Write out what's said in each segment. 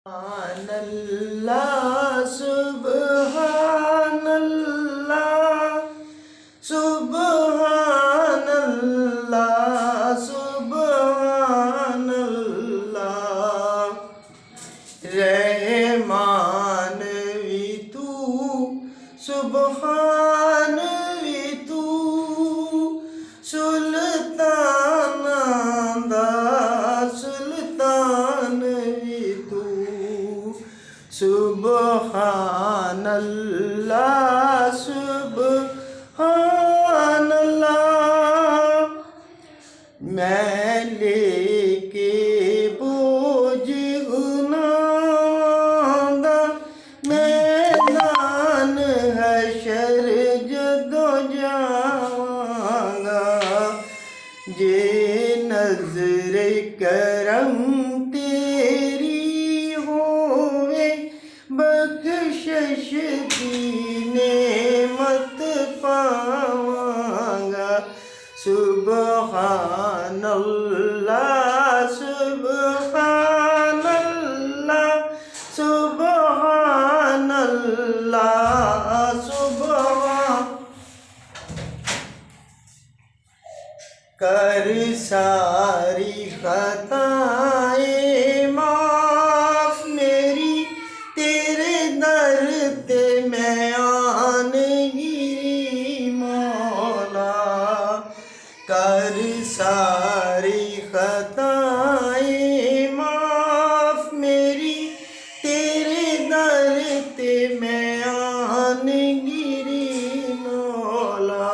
अल्लाह सुब्हानल्लाह सुब्हानल्लाह सुब्हानल्लाह रहमान भी तू सुब्हान भी तू सुल्तान दा सुल्तान भी तू सुब्हानल्लाह सुब्हानल्लाह मैं लेके बोझ गुनाह दा मैदान हशर जदों जावांगा जे नज़र करम तेरी होवे बख्शिश दी नेमत पावांगा सुब्हानल्लाह सुब्हानल्लाह सुब्हानल्लाह सुब्हान कर सारी खताएं माफ मेरी तेरे दर ते मैं आनगी मौला कर सारी खताएं माफ मेरी तेरे दर ते मैं आनगी मौला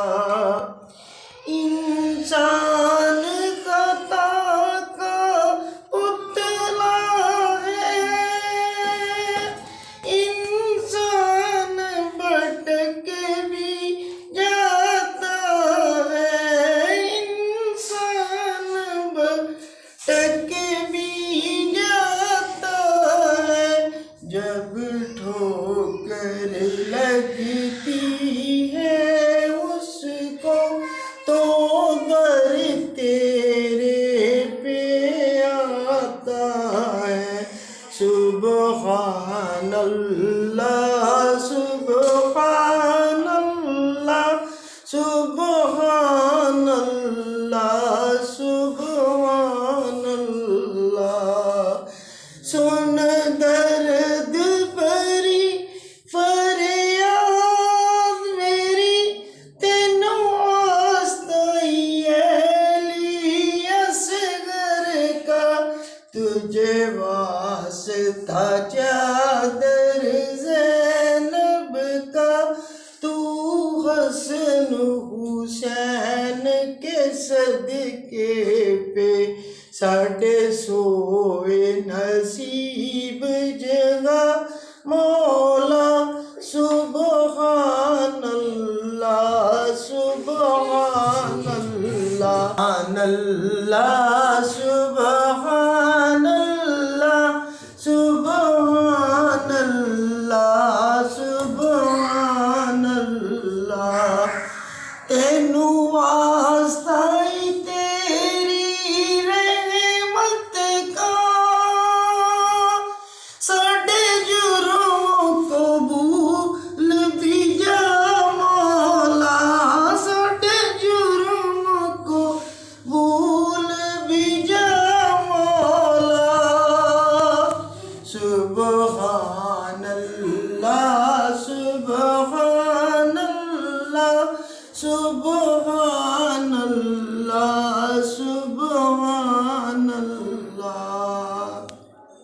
इंसान खता का पुतला है इंसान भटक भी जाता है इंसान भटक भी जाता है जब ठोकर लगती है उसको तो दर तेरे पे आता है सुब्हानल्लाह सुब्हानल्लाह सुब्हानल्लाह सुब्हानल्लाह सुन दर्द भरी फरियाद मेरी तेनू तुझे वास्ता चादर ज़ैनब का तू हसन हुसैन के सदके पे साढ़े सोए नसीब जगह मौला सुब्हानल्लाह सुब्हानल्लाह अल्लाह सुब्हानल्लाह सुब्हानल्लाह सुब्हानल्लाह तेनू वास्ता ही तेरी रहमत का साढ़े जुर्मों को भूल भी जा मौला साढ़े जुर्मों को भूल भी जा मौला सुब्हानल्लाह सुब्हानल्लाह सुब्हान